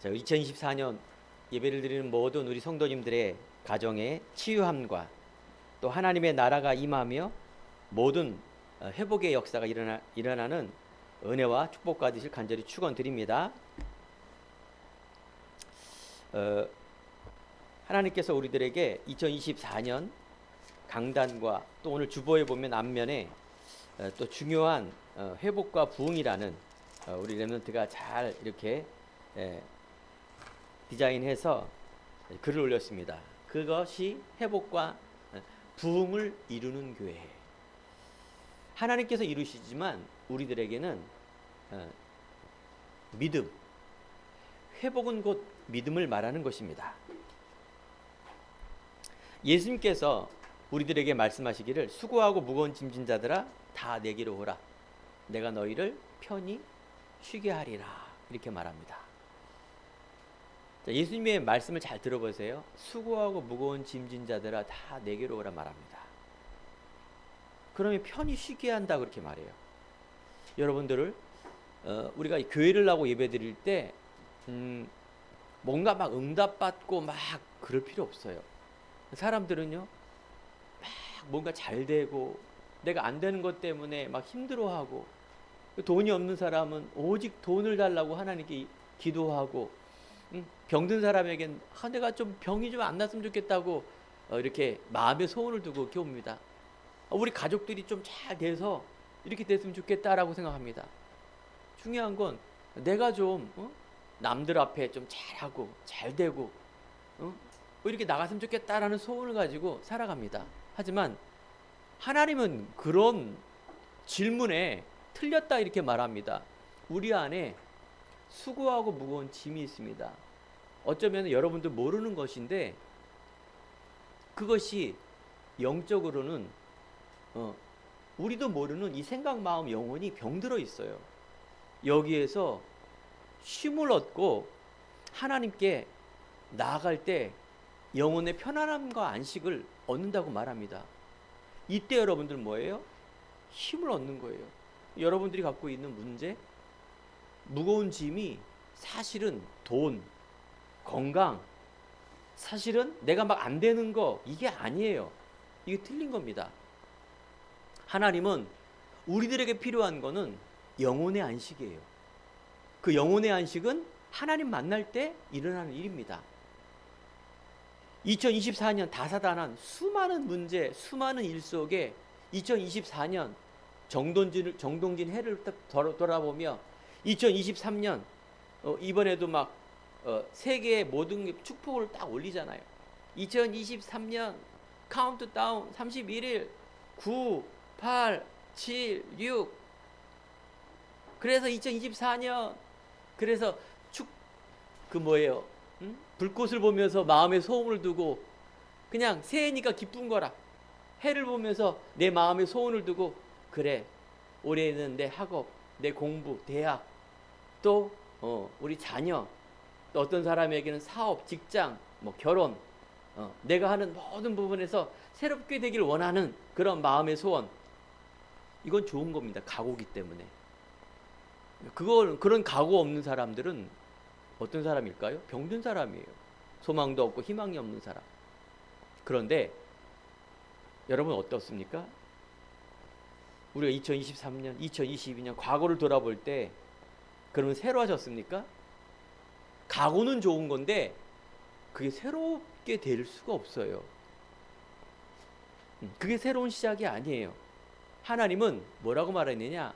자, 2024년 예배를 드리는 모든 우리 성도님들의 가정의 치유함과 또 하나님의 나라가 임하며 모든 회복의 역사가 일어나는 은혜와 축복 받으실 간절히 축원드립니다. 하나님께서 우리들에게 2024년 강단과 또 오늘 주보에 보면 앞면에 또 중요한 회복과 부흥이라는 우리 렘넌트가 잘 이렇게 디자인해서 글을 올렸습니다. 그것이 회복과 부흥을 이루는 교회. 하나님께서 이루시지만 우리들에게는 믿음, 회복은 곧 믿음을 말하는 것입니다. 예수님께서 우리들에게 말씀하시기를 수고하고 무거운 짐진 자들아 다 내게로 오라. 내가 너희를 편히 쉬게 하리라. 이렇게 말합니다. 자, 예수님의 말씀을 잘 들어보세요. 수고하고 무거운 짐진 자들아 다 내게로 오라 말합니다. 그러면 편히 쉬게 한다 그렇게 말해요. 여러분들을 우리가 교회를 나고 예배드릴 때 뭔가 막 응답받고 막 그럴 필요 없어요. 사람들은요 막 뭔가 잘 되고 내가 안 되는 것 때문에 막 힘들어하고, 돈이 없는 사람은 오직 돈을 달라고 하나님께 기도하고, 병든 사람에겐 내가 좀 병이 좀 안 났으면 좋겠다고 이렇게 마음에 소원을 두고 이렇게 옵니다. 우리 가족들이 좀 잘 돼서 이렇게 됐으면 좋겠다라고 생각합니다. 중요한 건 내가 좀 남들 앞에 좀 잘하고 잘 되고 이렇게 나갔으면 좋겠다라는 소원을 가지고 살아갑니다. 하지만 하나님은 그런 질문에 틀렸다 이렇게 말합니다. 우리 안에 수고하고 무거운 짐이 있습니다. 어쩌면 여러분들 모르는 것인데 그것이 영적으로는 우리도 모르는 이 생각, 마음, 영혼이 병들어 있어요. 여기에서 쉼을 얻고 하나님께 나아갈 때 영혼의 편안함과 안식을 얻는다고 말합니다. 이때 여러분들 뭐예요? 힘을 얻는 거예요. 여러분들이 갖고 있는 문제, 무거운 짐이 사실은 돈, 건강, 사실은 내가 막 안 되는 거, 이게 아니에요. 이게 틀린 겁니다. 하나님은 우리들에게 필요한 거는 영혼의 안식이에요. 그 영혼의 안식은 하나님 만날 때 일어나는 일입니다. 2024년 다사다난 수많은 문제, 수많은 일 속에 2024년 정동진 해를 딱 돌아보며 2023년 이번에도 막 세계의 모든 축복을 딱 올리잖아요. 2023년 카운트다운 31일 9, 8, 7, 6. 그래서 2024년 그래서 뭐예요? 불꽃을 보면서 마음에 소원을 두고 그냥 새해니까 기쁜 거라. 해를 보면서 내 마음에 소원을 두고 그래 올해는 내 학업, 내 공부, 대학, 또 우리 자녀, 또 어떤 사람에게는 사업, 직장, 뭐 결혼, 내가 하는 모든 부분에서 새롭게 되길 원하는 그런 마음의 소원. 이건 좋은 겁니다. 각오기 때문에. 그런 각오 없는 사람들은 어떤 사람일까요? 병든 사람이에요. 소망도 없고 희망이 없는 사람. 그런데 여러분 어떻습니까? 우리가 2023년, 2022년 과거를 돌아볼 때 그러면 새로워졌습니까? 각오는 좋은 건데 그게 새롭게 될 수가 없어요. 그게 새로운 시작이 아니에요. 하나님은 뭐라고 말했느냐?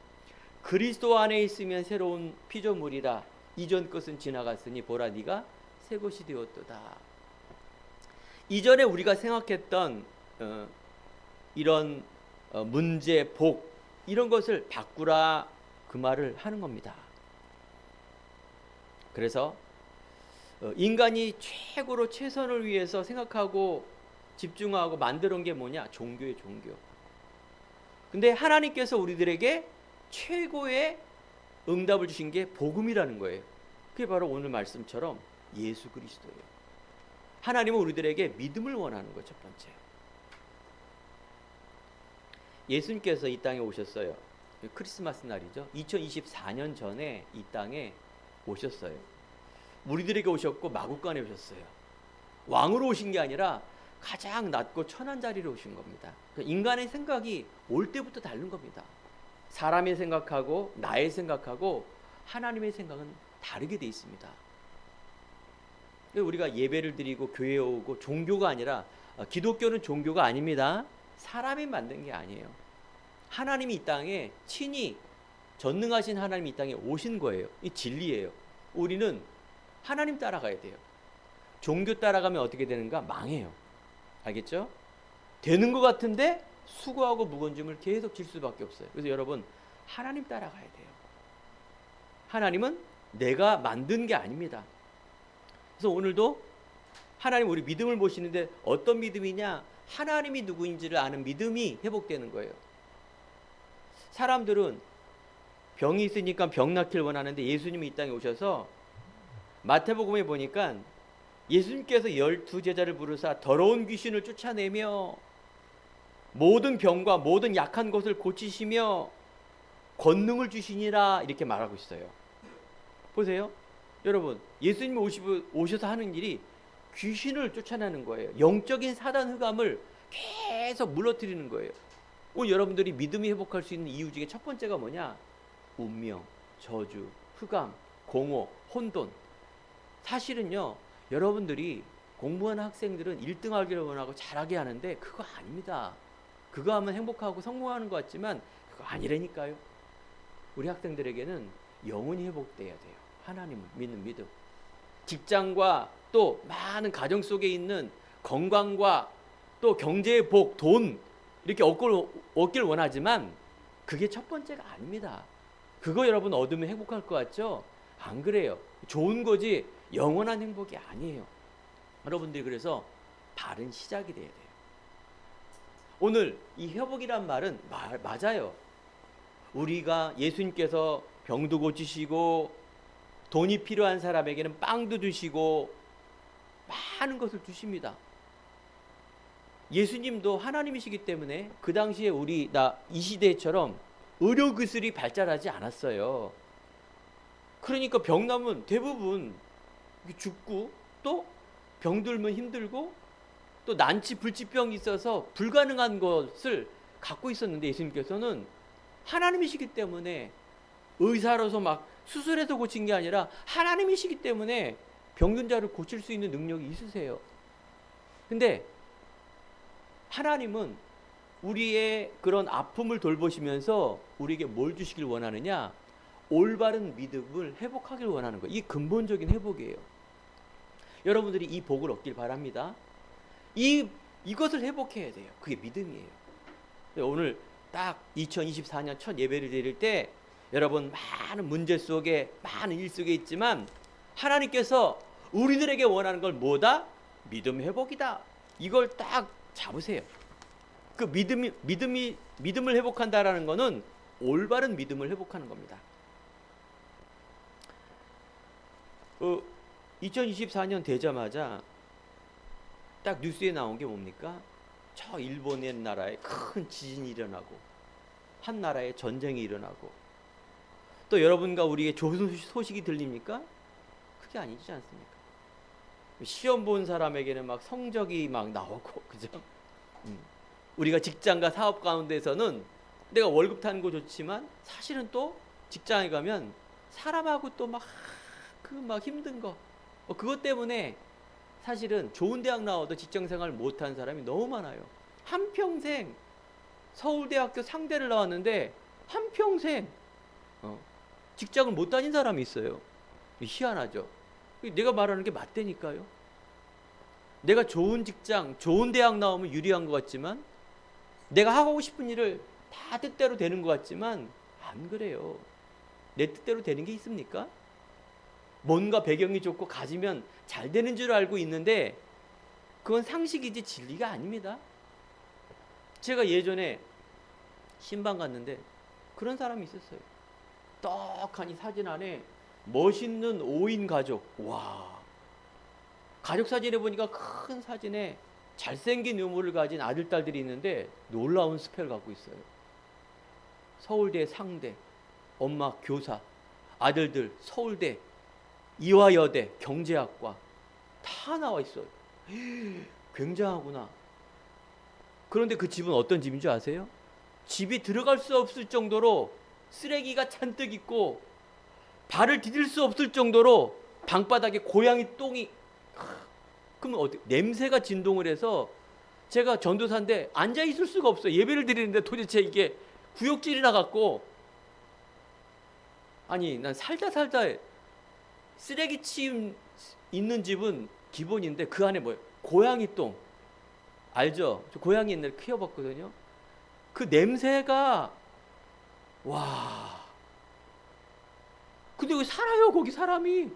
그리스도 안에 있으면 새로운 피조물이라. 이전 것은 지나갔으니 보라 네가 새 것이 되었도다. 이전에 우리가 생각했던 이런 문제, 복 이런 것을 바꾸라 그 말을 하는 겁니다. 그래서 인간이 최고로 최선을 위해서 생각하고 집중하고 만들어 온 게 뭐냐? 종교예요, 종교. 근데 하나님께서 우리들에게 최고의 응답을 주신 게 복음이라는 거예요. 그게 바로 오늘 말씀처럼 예수 그리스도예요. 하나님은 우리들에게 믿음을 원하는 거예요. 첫 번째. 예수님께서 이 땅에 오셨어요. 크리스마스 날이죠. 2024년 전에 이 땅에 오셨어요. 우리들에게 오셨고 마구간에 오셨어요. 왕으로 오신 게 아니라 가장 낮고 천한 자리로 오신 겁니다. 인간의 생각이 올 때부터 다른 겁니다. 사람의 생각하고 나의 생각하고 하나님의 생각은 다르게 돼 있습니다. 우리가 예배를 드리고 교회에 오고 종교가 아니라, 기독교는 종교가 아닙니다. 사람이 만든 게 아니에요. 하나님이 이 땅에 친히 전능하신 하나님이 이 땅에 오신 거예요. 이 진리예요. 우리는 하나님 따라가야 돼요. 종교 따라가면 어떻게 되는가? 망해요. 알겠죠? 되는 것 같은데 수고하고 무거운 짐을 계속 질 수밖에 없어요. 그래서 여러분, 하나님 따라가야 돼요. 하나님은 내가 만든 게 아닙니다. 그래서 오늘도 하나님 우리 믿음을 보시는데 어떤 믿음이냐? 하나님이 누구인지를 아는 믿음이 회복되는 거예요. 사람들은 병이 있으니까 병 낫길 원하는데 예수님이 이 땅에 오셔서 마태복음에 보니까 예수님께서 12제자를 부르사 더러운 귀신을 쫓아내며 모든 병과 모든 약한 것을 고치시며 권능을 주시니라 이렇게 말하고 있어요. 보세요. 여러분, 예수님이 오셔서 하는 일이 귀신을 쫓아내는 거예요. 영적인 사단 흑암을 계속 물러뜨리는 거예요. 오늘 여러분들이 믿음이 회복할 수 있는 이유 중에 첫 번째가 뭐냐? 운명, 저주, 흑암, 공허, 혼돈. 사실은요, 여러분들이 공부하는 학생들은 1등 하기를 원하고 잘하게 하는데 그거 아닙니다. 그거 하면 행복하고 성공하는 것 같지만 그거 아니라니까요. 우리 학생들에게는 영혼이 회복돼야 돼요. 하나님을 믿는 믿음. 직장과 또 많은 가정 속에 있는 건강과 또 경제의 복, 돈 이렇게 얻길 원하지만 그게 첫 번째가 아닙니다. 그거 여러분 얻으면 행복할 것 같죠? 안 그래요. 좋은 거지 영원한 행복이 아니에요. 여러분들이 그래서 바른 시작이 돼야 돼요. 오늘 이 회복이란 말은 맞아요. 우리가 예수님께서 병도 고치시고 돈이 필요한 사람에게는 빵도 주시고 많은 것을 주십니다. 예수님도 하나님이시기 때문에 그 당시에 이 시대처럼 의료기술이 발달하지 않았어요. 그러니까 병 나면 대부분 죽고 또 병들면 힘들고 또 난치 불치병이 있어서 불가능한 것을 갖고 있었는데 예수님께서는 하나님이시기 때문에 의사로서 막 수술해서 고친 게 아니라 하나님이시기 때문에 병든 자를 고칠 수 있는 능력이 있으세요. 근데 하나님은 우리의 그런 아픔을 돌보시면서 우리에게 뭘 주시길 원하느냐? 올바른 믿음을 회복하길 원하는 거예요. 이게 근본적인 회복이에요. 여러분들이 이 복을 얻길 바랍니다. 이것을 회복해야 돼요. 그게 믿음이에요. 오늘 딱 2024년 첫 예배를 드릴 때 여러분 많은 문제 속에 많은 일 속에 있지만 하나님께서 우리들에게 원하는 걸 뭐다? 믿음 회복이다. 이걸 딱 잡으세요. 그 믿음을 회복한다라는 거는 올바른 믿음을 회복하는 겁니다. 2024년 되자마자 딱 뉴스에 나온 게 뭡니까? 저 일본의 나라에 큰 지진이 일어나고 한 나라에 전쟁이 일어나고 또 여러분과 우리의 좋은 소식이 들립니까? 그게 아니지 않습니까? 시험 본 사람에게는 막 성적이 막 나오고 그죠? 우리가 직장과 사업 가운데서는 내가 월급 타는 거 좋지만 사실은 또 직장에 가면 사람하고 또 막 힘든 거 그것 때문에 사실은 좋은 대학 나와도 직장생활 못한 사람이 너무 많아요. 한평생 서울대학교 상대를 나왔는데 한평생 직장을 못 다닌 사람이 있어요. 희한하죠. 내가 말하는 게 맞다니까요. 내가 좋은 직장, 좋은 대학 나오면 유리한 것 같지만 내가 하고 싶은 일을 다 뜻대로 되는 것 같지만 안 그래요. 내 뜻대로 되는 게 있습니까? 뭔가 배경이 좋고 가지면 잘 되는 줄 알고 있는데 그건 상식이지 진리가 아닙니다. 제가 예전에 신방 갔는데 그런 사람이 있었어요. 떡하니 사진 안에 멋있는 5인 가족. 와, 가족 사진에 보니까 큰 사진에 잘생긴 외모를 가진 아들, 딸들이 있는데 놀라운 스펙을 갖고 있어요. 서울대 상대, 엄마 교사, 아들들 서울대. 이화여대, 경제학과 다 나와 있어요. 굉장하구나. 그런데 그 집은 어떤 집인 줄 아세요? 집이 들어갈 수 없을 정도로 쓰레기가 잔뜩 있고 발을 디딜 수 없을 정도로 방바닥에 고양이 똥이. 그러면 어떻게 냄새가 진동을 해서 제가 전도사인데 앉아 있을 수가 없어요. 예배를 드리는데 도대체 이게 구역질이나 갖고, 아니 난 살다 쓰레기 침 있는 집은 기본인데 그 안에 뭐예요? 고양이 똥. 알죠? 저 고양이 옛날에 키워봤거든요. 그 냄새가, 와. 근데 왜 살아요 거기 사람이?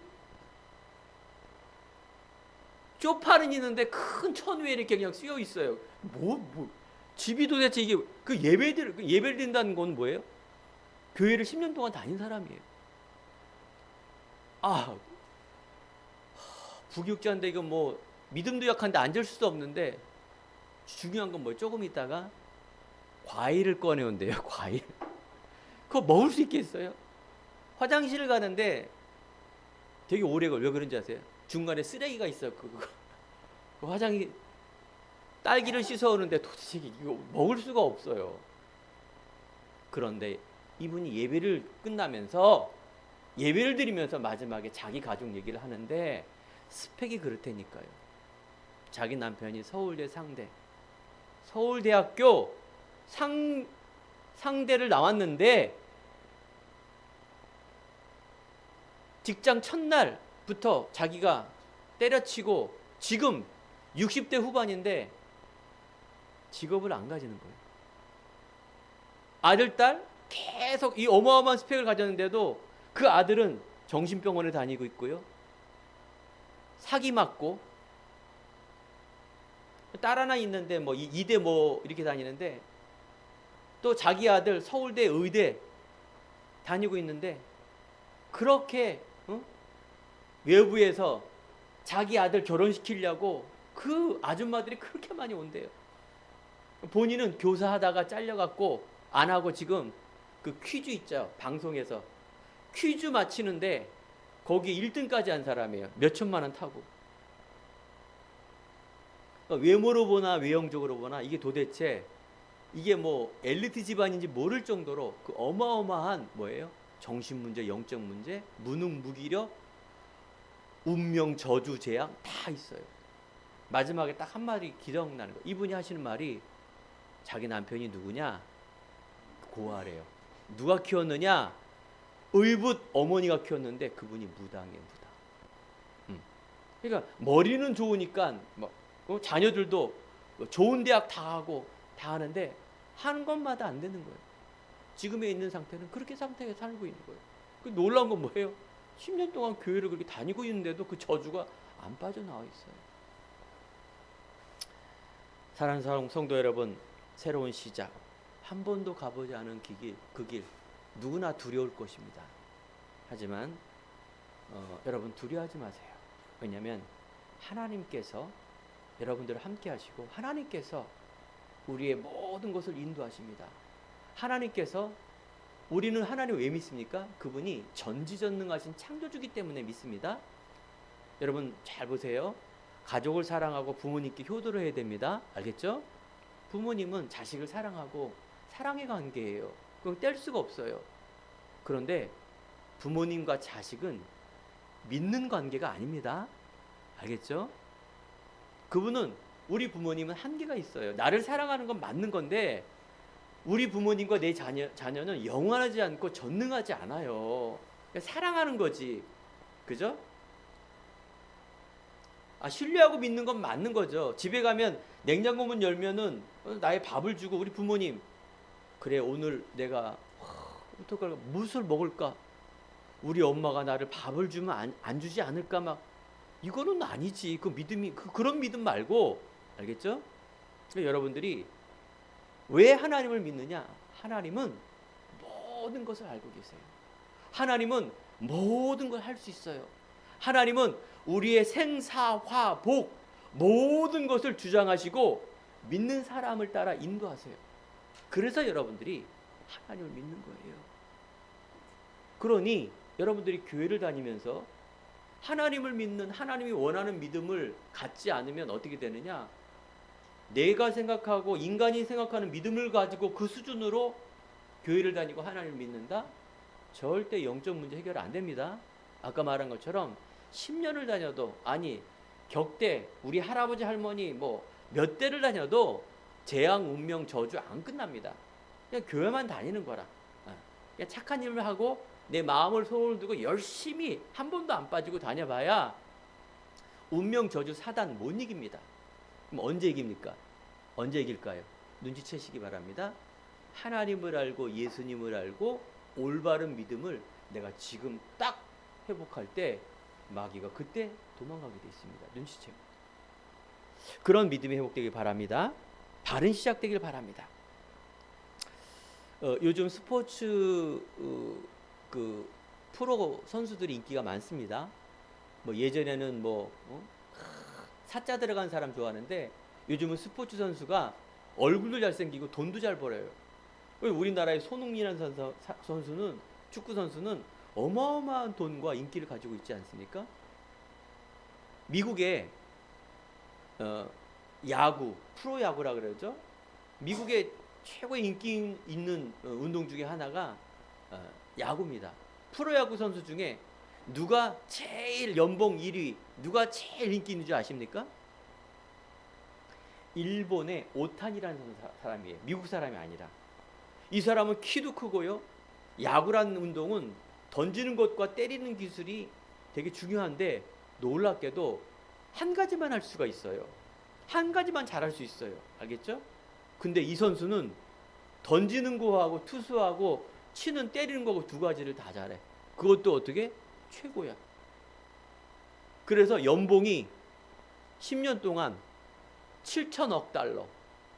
쪽파는 있는데 큰 천 위에 이렇게 그냥 쓰여 있어요. 집이 도대체 이게 그 예배를 드린다는 건 뭐예요? 교회를 10년 동안 다닌 사람이에요. 아, 부교육자인데 이거 뭐 믿음도 약한데 앉을 수도 없는데 중요한 건 뭐예요? 조금 있다가 과일을 꺼내온대요. 과일. 그거 먹을 수 있겠어요? 화장실을 가는데 되게 오래 걸려. 왜 그런지 아세요? 중간에 쓰레기가 있어요. 그 화장이 딸기를 씻어오는데 도대체 이거 먹을 수가 없어요. 그런데 이분이 예배를 끝나면서 예배를 드리면서 마지막에 자기 가족 얘기를 하는데 스펙이 그렇다니까요. 자기 남편이 서울대 상대, 서울대학교 상대를 나왔는데 직장 첫날부터 자기가 때려치고 지금 60대 후반인데 직업을 안 가지는 거예요. 아들, 딸 계속 이 어마어마한 스펙을 가졌는데도 그 아들은 정신병원에 다니고 있고요. 사기 맞고, 딸 하나 있는데 뭐 이대 뭐 이렇게 다니는데 또 자기 아들 서울대 의대 다니고 있는데 그렇게 외부에서 자기 아들 결혼시키려고 그 아줌마들이 그렇게 많이 온대요. 본인은 교사하다가 잘려갖고 안 하고 지금 그 퀴즈 있죠. 방송에서 퀴즈 맞히는데 거기 1등까지 한 사람이에요. 몇 천만 원 타고. 그러니까 외모로 보나 외형적으로 보나 이게 도대체 이게 뭐 엘리트 집안인지 모를 정도로 그 어마어마한 뭐예요? 정신 문제, 영적 문제, 무능, 무기력, 운명, 저주, 재앙 다 있어요. 마지막에 딱 한마디 기억나는 거. 이분이 하시는 말이 자기 남편이 누구냐? 고아래요. 누가 키웠느냐? 의붓 어머니가 키웠는데 그분이 무당이에요. 무당. 그러니까 머리는 좋으니까 뭐 자녀들도 좋은 대학 다 하고 다 하는데 하는 것마다 안 되는 거예요. 지금에 있는 상태는 그렇게 상태에 살고 있는 거예요. 그 놀라운 건 뭐예요? 10년 동안 교회를 그렇게 다니고 있는데도 그 저주가 안 빠져나와 있어요. 사랑하는 성도 여러분, 새로운 시작, 한 번도 가보지 않은 그 길 누구나 두려울 것입니다. 하지만 여러분 두려워하지 마세요. 왜냐하면 하나님께서 여러분들을 함께 하시고 하나님께서 우리의 모든 것을 인도하십니다. 하나님께서, 우리는 하나님 왜 믿습니까? 그분이 전지전능하신 창조주기 때문에 믿습니다. 여러분 잘 보세요. 가족을 사랑하고 부모님께 효도를 해야 됩니다. 알겠죠? 부모님은 자식을 사랑하고 사랑의 관계예요. 그건 뗄 수가 없어요. 그런데 부모님과 자식은 믿는 관계가 아닙니다. 알겠죠? 그분은, 우리 부모님은 한계가 있어요. 나를 사랑하는 건 맞는 건데 우리 부모님과 내 자녀는 영원하지 않고 전능하지 않아요. 사랑하는 거지. 그죠? 신뢰하고 믿는 건 맞는 거죠. 집에 가면 냉장고 문 열면은 나의 밥을 주고, 우리 부모님, 그래 오늘 내가 어떡할까, 무엇을 먹을까, 우리 엄마가 나를 밥을 주면 안 주지 않을까, 막 이거는 아니지. 그 믿음이 그런 믿음 말고, 알겠죠? 그러니까 여러분들이 왜 하나님을 믿느냐? 하나님은 모든 것을 알고 계세요. 하나님은 모든 걸 할 수 있어요. 하나님은 우리의 생사화복 모든 것을 주장하시고 믿는 사람을 따라 인도하세요. 그래서 여러분들이 하나님을 믿는 거예요. 그러니 여러분들이 교회를 다니면서 하나님을 믿는, 하나님이 원하는 믿음을 갖지 않으면 어떻게 되느냐? 내가 생각하고 인간이 생각하는 믿음을 가지고 그 수준으로 교회를 다니고 하나님을 믿는다? 절대 영적 문제 해결 안 됩니다. 아까 말한 것처럼 10년을 다녀도, 아니 격대 우리 할아버지 할머니 뭐 몇 대를 다녀도 재앙 운명 저주 안 끝납니다. 그냥 교회만 다니는 거라. 그냥 착한 일을 하고 내 마음을 손을 두고 열심히 한 번도 안 빠지고 다녀봐야 운명 저주 사단 못 이깁니다. 그럼 언제 이깁니까? 언제 이길까요? 눈치채시기 바랍니다. 하나님을 알고 예수님을 알고 올바른 믿음을 내가 지금 딱 회복할 때 마귀가 그때 도망가게 돼 있습니다. 눈치채고. 그런 믿음이 회복되길 바랍니다. 바른 시작되길 바랍니다. 요즘 스포츠 그 프로 선수들이 인기가 많습니다. 뭐 예전에는 사자 들어간 사람 좋아하는데 요즘은 스포츠 선수가 얼굴도 잘생기고 돈도 잘 벌어요. 우리나라의 손흥민이라는 선수는, 축구 선수는 어마어마한 돈과 인기를 가지고 있지 않습니까? 미국의 야구, 프로야구라 그러죠. 미국의 최고의 인기 있는 운동 중에 하나가 야구입니다. 프로야구 선수 중에 누가 제일 연봉 1위, 누가 제일 인기 있는 줄 아십니까? 일본의 오타니라는 사람이에요. 미국 사람이 아니라. 이 사람은 키도 크고요. 야구라는 운동은 던지는 것과 때리는 기술이 되게 중요한데 놀랍게도 한 가지만 할 수가 있어요. 한 가지만 잘할 수 있어요. 알겠죠? 근데 이 선수는 던지는 거하고 투수하고 치는 때리는 거하고 두 가지를 다 잘해. 그것도 어떻게? 최고야. 그래서 연봉이 10년 동안 7천억 달러,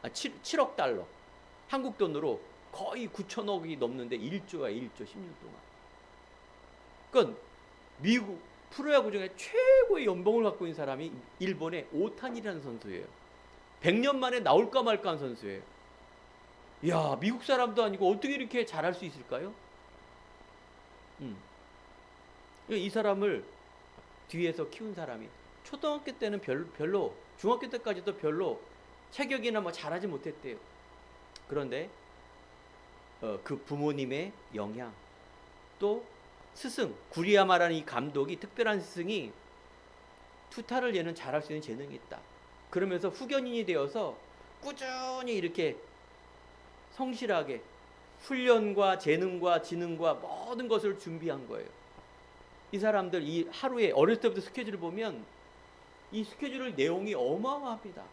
7억 달러. 한국 돈으로 거의 9천억이 넘는데 1조야, 1조 10년 동안. 그러니까 미국 프로야구 중에 최고의 연봉을 갖고 있는 사람이 일본의 오타니라는 선수예요. 100년 만에 나올까 말까 한 선수예요. 야, 미국 사람도 아니고 어떻게 이렇게 잘할 수 있을까요? 이 사람을 뒤에서 키운 사람이 초등학교 때는 별로, 중학교 때까지도 별로 체격이나 뭐 잘하지 못했대요. 그런데 그 부모님의 영향, 또 스승 구리야마라는 이 감독이, 특별한 스승이 투타를 얘는 잘할 수 있는 재능이 있다. 그러면서 후견인이 되어서 꾸준히 이렇게 성실하게 훈련과 재능과 지능과 모든 것을 준비한 거예요. 이 사람들 이 하루에 어렸을 때부터 스케줄을 보면 이 스케줄 내용이 어마어마합니다.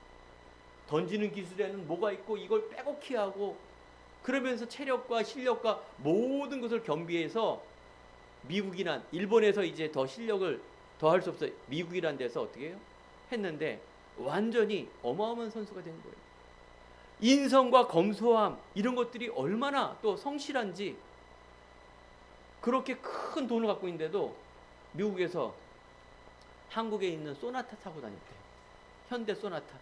던지는 기술에는 뭐가 있고 이걸 빼곡히 하고, 그러면서 체력과 실력과 모든 것을 겸비해서 미국이란, 일본에서 이제 더 실력을 더 할 수 없어 미국이란 데서 어떻게 해요? 했는데 완전히 어마어마한 선수가 된 거예요. 인성과 검소함 이런 것들이 얼마나 또 성실한지. 그렇게 큰 돈을 갖고 있는데도 미국에서 한국에 있는 소나타 타고 다녔대요. 현대 소나타.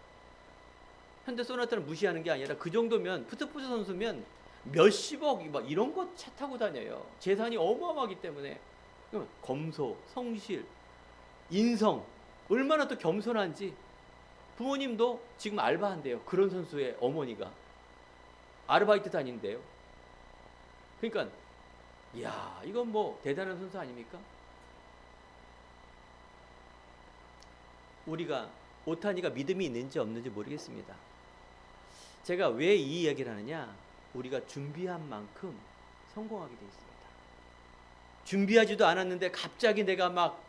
현대 소나타를 무시하는 게 아니라 그 정도면, 푸트푸트 선수면 몇십억 막 이런 거 차 타고 다녀요. 재산이 어마어마하기 때문에. 검소, 성실, 인성, 얼마나 또 겸손한지. 부모님도 지금 알바한대요. 그런 선수의 어머니가 아르바이트 다닌대요. 그러니까 이야, 이건 뭐 대단한 선수 아닙니까? 우리가 오타니가 믿음이 있는지 없는지 모르겠습니다. 제가 왜 이 이야기를 하느냐? 우리가 준비한 만큼 성공하게 되어 있습니다. 준비하지도 않았는데 갑자기 내가 막,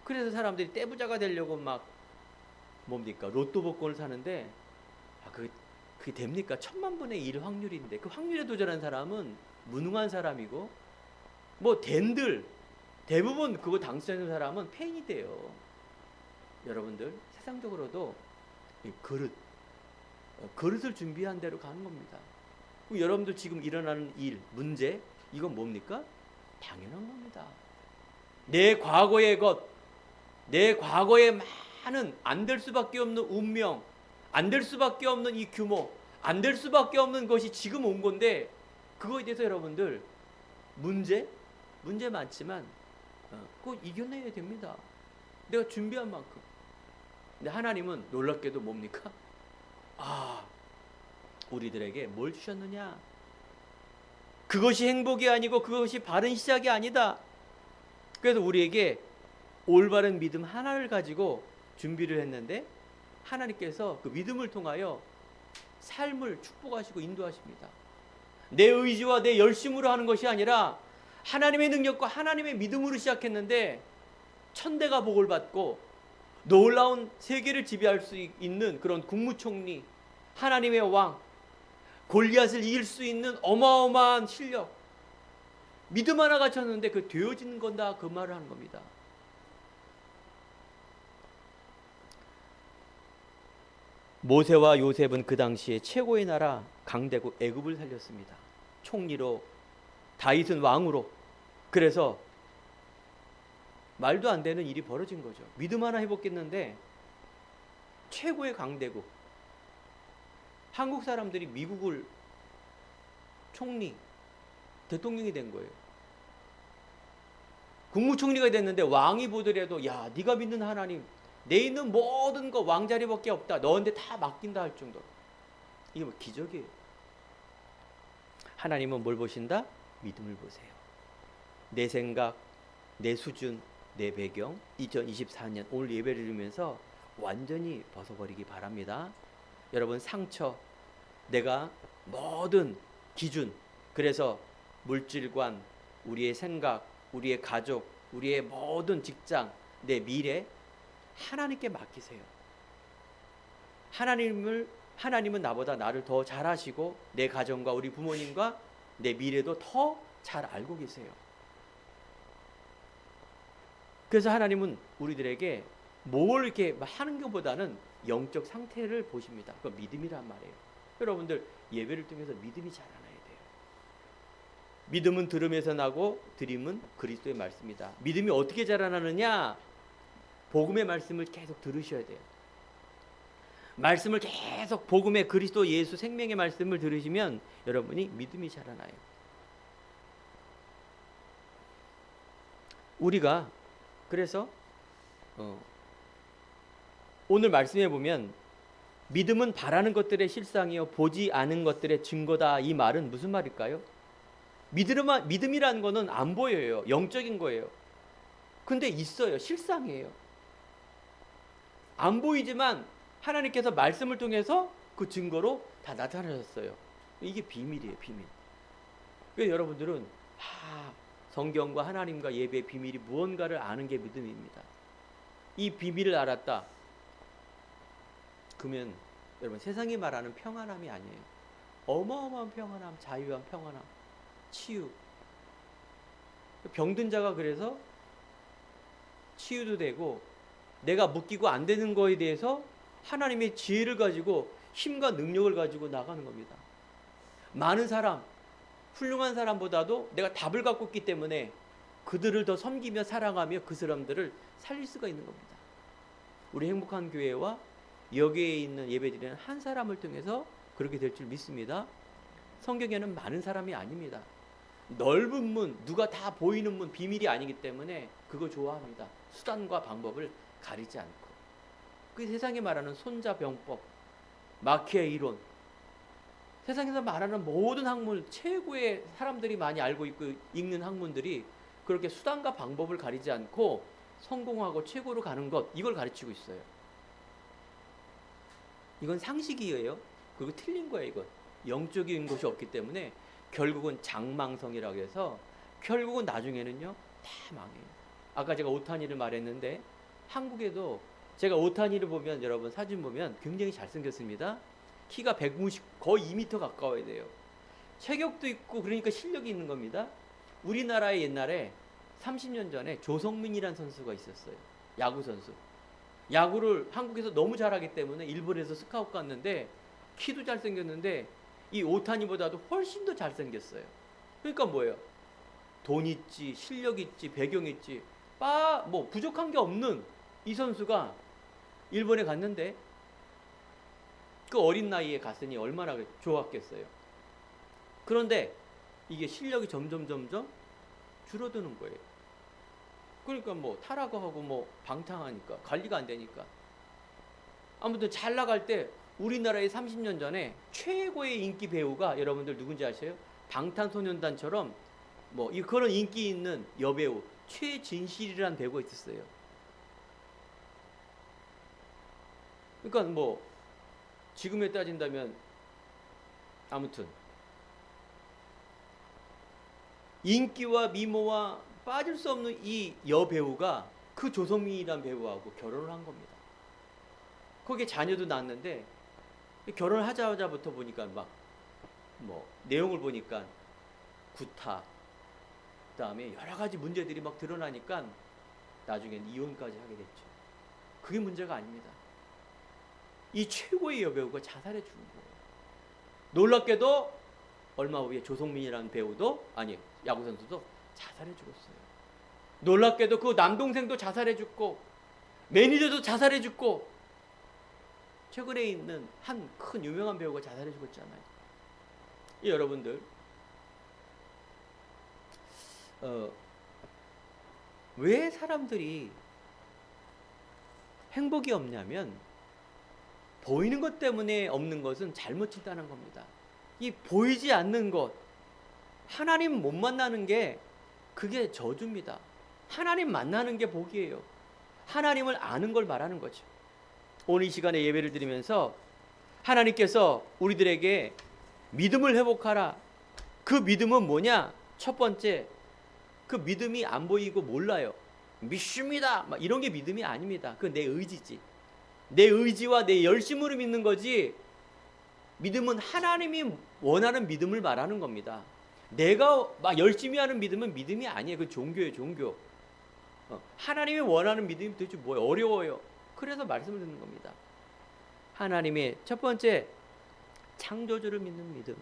그래서 사람들이 떼부자가 되려고 막 뭡니까? 로또 복권을 사는데 그게 됩니까? 1000만 분의 1 확률인데 그 확률에 도전한 사람은 무능한 사람이고, 뭐 댄들 대부분 그거 당첨된 사람은 폐인이 돼요. 여러분들 세상적으로도 그릇을 준비한 대로 가는 겁니다. 여러분들 지금 일어나는 일, 문제, 이건 뭡니까? 당연한 겁니다. 내 과거의 것, 내 과거의 많은 안 될 수밖에 없는 운명, 안 될 수밖에 없는 이 규모, 안 될 수밖에 없는 것이 지금 온 건데, 그거에 대해서 여러분들 문제 많지만 꼭 이겨내야 됩니다. 내가 준비한 만큼. 근데 하나님은 놀랍게도 뭡니까? 우리들에게 뭘 주셨느냐? 그것이 행복이 아니고 그것이 바른 시작이 아니다. 그래서 우리에게 올바른 믿음 하나를 가지고 준비를 했는데 하나님께서 그 믿음을 통하여 삶을 축복하시고 인도하십니다. 내 의지와 내 열심으로 하는 것이 아니라 하나님의 능력과 하나님의 믿음으로 시작했는데 천대가 복을 받고 놀라운 세계를 지배할 수 있는 그런 국무총리, 하나님의 왕, 골리앗을 이길 수 있는 어마어마한 실력, 믿음 하나 갖췄는데 그 되어진 건다, 그 말을 하는 겁니다. 모세와 요셉은 그 당시에 최고의 나라 강대국 애굽을 살렸습니다. 총리로, 다윗은 왕으로. 그래서 말도 안 되는 일이 벌어진 거죠. 믿음 하나 해봤겠는데 최고의 강대국, 한국 사람들이 미국을 총리, 대통령이 된 거예요. 국무총리가 됐는데 왕이 보더라도 야, 네가 믿는 하나님, 내 있는 모든 거 왕자리밖에 없다, 너한테 다 맡긴다 할 정도로. 이게 뭐 기적이에요. 하나님은 뭘 보신다? 믿음을 보세요. 내 생각, 내 수준, 내 배경, 2024년 오늘 예배를 드리면서 완전히 벗어버리기 바랍니다. 여러분, 상처, 내가 모든 기준, 그래서 물질관, 우리의 생각, 우리의 가족, 우리의 모든 직장, 내 미래 하나님께 맡기세요. 하나님은 나보다 나를 더 잘 아시고 내 가정과 우리 부모님과 내 미래도 더 잘 알고 계세요. 그래서 하나님은 우리들에게 뭘 이렇게 하는 것보다는 영적 상태를 보십니다. 그 믿음이란 말이에요. 여러분들 예배를 통해서 믿음이 자라나야 돼요. 믿음은 들음에서 나고 들음은 그리스도의 말씀이다. 믿음이 어떻게 자라나느냐? 복음의 말씀을 계속 들으셔야 돼요. 말씀을 계속 복음의 그리스도 예수 생명의 말씀을 들으시면 여러분이 믿음이 자라나요. 우리가 그래서 오늘 말씀해 보면 믿음은 바라는 것들의 실상이요 보지 않은 것들의 증거다. 이 말은 무슨 말일까요? 믿음이라는 거는 안 보여요. 영적인 거예요. 근데 있어요. 실상이에요. 안 보이지만 하나님께서 말씀을 통해서 그 증거로 다 나타나셨어요. 이게 비밀이에요. 비밀. 그래서 여러분들은 성경과 하나님과 예배의 비밀이 무언가를 아는 게 믿음입니다. 이 비밀을 알았다. 그러면 여러분, 세상이 말하는 평안함이 아니에요. 어마어마한 평안함, 자유한 평안함, 치유. 병든 자가 그래서 치유도 되고, 내가 묶이고 안 되는 거에 대해서 하나님의 지혜를 가지고 힘과 능력을 가지고 나가는 겁니다. 많은 사람, 훌륭한 사람보다도 내가 답을 갖고 있기 때문에 그들을 더 섬기며 사랑하며 그 사람들을 살릴 수가 있는 겁니다. 우리 행복한 교회와 여기에 있는 예배드리는 한 사람을 통해서 그렇게 될 줄 믿습니다. 성경에는 많은 사람이 아닙니다. 넓은 문, 누가 다 보이는 문, 비밀이 아니기 때문에 그거 좋아합니다. 수단과 방법을 가리지 않고. 그 세상에 말하는 손자병법, 마키아의 이론, 세상에서 말하는 모든 학문, 최고의 사람들이 많이 알고 있고 읽는 학문들이 그렇게 수단과 방법을 가리지 않고 성공하고 최고로 가는 것, 이걸 가르치고 있어요. 이건 상식이에요. 그리고 틀린 거예요. 이건 영적인 것이 없기 때문에 결국은 장망성이라고 해서 결국은 나중에는요 다 망해요. 아까 제가 오타니를 말했는데 한국에도 제가 오타니를 보면, 여러분 사진 보면 굉장히 잘생겼습니다. 키가 150, 거의 2m 가까워야 돼요. 체격도 있고 그러니까 실력이 있는 겁니다. 우리나라에 옛날에 30년 전에 조성민이라는 선수가 있었어요. 야구 선수. 야구를 한국에서 너무 잘하기 때문에 일본에서 스카우트 갔는데 키도 잘생겼는데 이 오타니보다도 훨씬 더 잘생겼어요. 그러니까 뭐예요? 돈 있지, 실력 있지, 배경 있지, 뭐 부족한 게 없는 이 선수가 일본에 갔는데 그 어린 나이에 갔으니 얼마나 좋았겠어요. 그런데 이게 실력이 점점 줄어드는 거예요. 그러니까 뭐 타라고 하고 뭐 방탕하니까 관리가 안 되니까. 아무튼 잘 나갈 때 우리나라에 30년 전에 최고의 인기 배우가 여러분들 누군지 아세요? 방탄소년단처럼 뭐 그런 인기 있는 여배우 최진실이라는 배우가 있었어요. 그러니까 뭐 지금에 따진다면 아무튼 인기와 미모와 빠질 수 없는 이 여배우가 그 조성민이라는 배우하고 결혼을 한 겁니다. 거기에 자녀도 낳았는데 결혼하자마자부터 보니까 막 뭐 내용을 보니까 구타, 그다음에 여러 가지 문제들이 막 드러나니까 나중엔 이혼까지 하게 됐죠. 그게 문제가 아닙니다. 이 최고의 여배우가 자살해 죽은 거예요. 놀랍게도 얼마 후에 조성민이라는 배우도 아니 야구 선수도 자살해 죽었어요. 놀랍게도 그 남동생도 자살해 죽고 매니저도 자살해 죽고 최근에 있는 한 큰 유명한 배우가 자살해 죽었잖아요. 여러분들 왜 사람들이 행복이 없냐면 보이는 것 때문에 없는 것은 잘못 진단한 겁니다. 이 보이지 않는 것, 하나님 못 만나는 게 그게 저주입니다. 하나님 만나는 게 복이에요. 하나님을 아는 걸 말하는 거죠. 오늘 이 시간에 예배를 드리면서 하나님께서 우리들에게 믿음을 회복하라. 그 믿음은 뭐냐? 첫 번째, 그 믿음이 안 보이고 몰라요. 믿습니다. 막 이런 게 믿음이 아닙니다. 그건 내 의지지. 내 의지와 내 열심으로 믿는 거지. 믿음은 하나님이 원하는 믿음을 말하는 겁니다. 내가 막 열심히 하는 믿음은 믿음이 아니에요. 그 종교예요, 종교. 하나님이 원하는 믿음이 도대체 뭐예요? 어려워요. 그래서 말씀을 듣는 겁니다. 하나님의 첫 번째, 창조주를 믿는 믿음.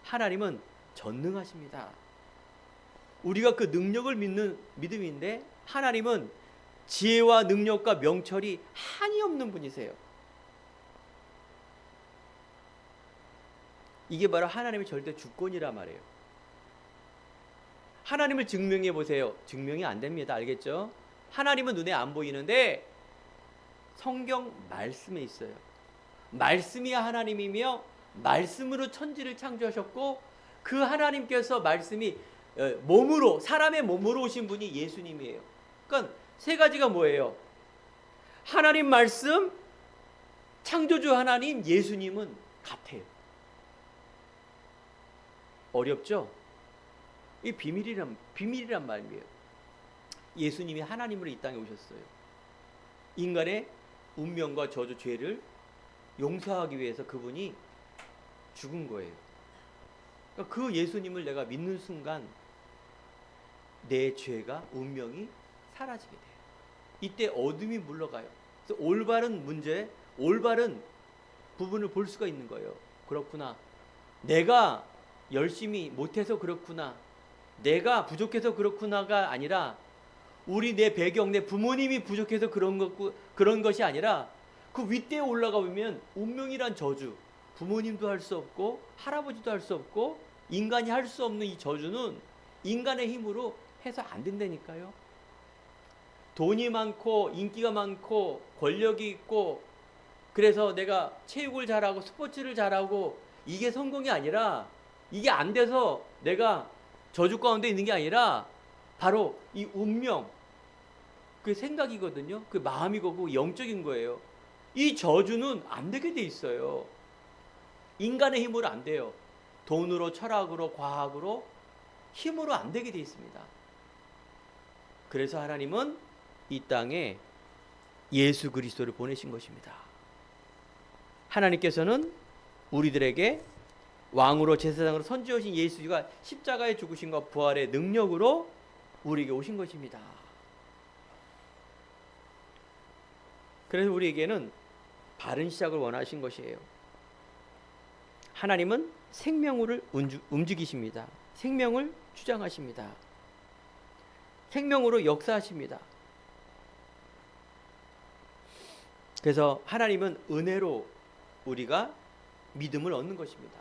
하나님은 전능하십니다. 우리가 그 능력을 믿는 믿음인데 하나님은 지혜와 능력과 명철이 한이 없는 분이세요. 이게 바로 하나님의 절대 주권이란 말이에요. 하나님을 증명해 보세요. 증명이 안 됩니다. 알겠죠? 하나님은 눈에 안 보이는데 성경 말씀에 있어요. 말씀이 하나님이며 말씀으로 천지를 창조하셨고 그 하나님께서 말씀이 몸으로 사람의 몸으로 오신 분이 예수님이에요. 그러니까 세 가지가 뭐예요? 하나님 말씀, 창조주 하나님, 예수님은 같아요. 어렵죠? 이 비밀이란 말이에요. 예수님이 하나님으로 이 땅에 오셨어요. 인간의 운명과 저주 죄를 용서하기 위해서 그분이 죽은 거예요. 그러니까 그 예수님을 내가 믿는 순간 내 죄가 운명이 사라지게 돼요. 이때 어둠이 물러가요. 그래서 올바른 문제, 올바른 부분을 볼 수가 있는 거예요. 그렇구나. 내가 열심히 못해서 그렇구나. 내가 부족해서 그렇구나가 아니라 우리 내 배경, 내 부모님이 부족해서 그런 것이 아니라 그 윗대에 올라가 보면 운명이란 저주, 부모님도 할 수 없고 할아버지도 할 수 없고 인간이 할 수 없는 이 저주는 인간의 힘으로 해서 안 된다니까요. 돈이 많고 인기가 많고 권력이 있고 그래서 내가 체육을 잘하고 스포츠를 잘하고 이게 성공이 아니라 이게 안 돼서 내가 저주 가운데 있는 게 아니라 바로 이 운명, 그 생각이거든요. 그 마음이고 그 영적인 거예요. 이 저주는 안 되게 돼 있어요. 인간의 힘으로 안 돼요. 돈으로, 철학으로, 과학으로, 힘으로 안 되게 돼 있습니다. 그래서 하나님은 이 땅에 예수 그리스도를 보내신 것입니다. 하나님께서는 우리들에게 왕으로 제사장으로 선지어신 예수가 십자가에 죽으심과 부활의 능력으로 우리에게 오신 것입니다. 그래서 우리에게는 바른 시작을 원하신 것이에요. 하나님은 생명을 움직이십니다. 생명을 주장하십니다. 생명으로 역사하십니다. 그래서 하나님은 은혜로 우리가 믿음을 얻는 것입니다.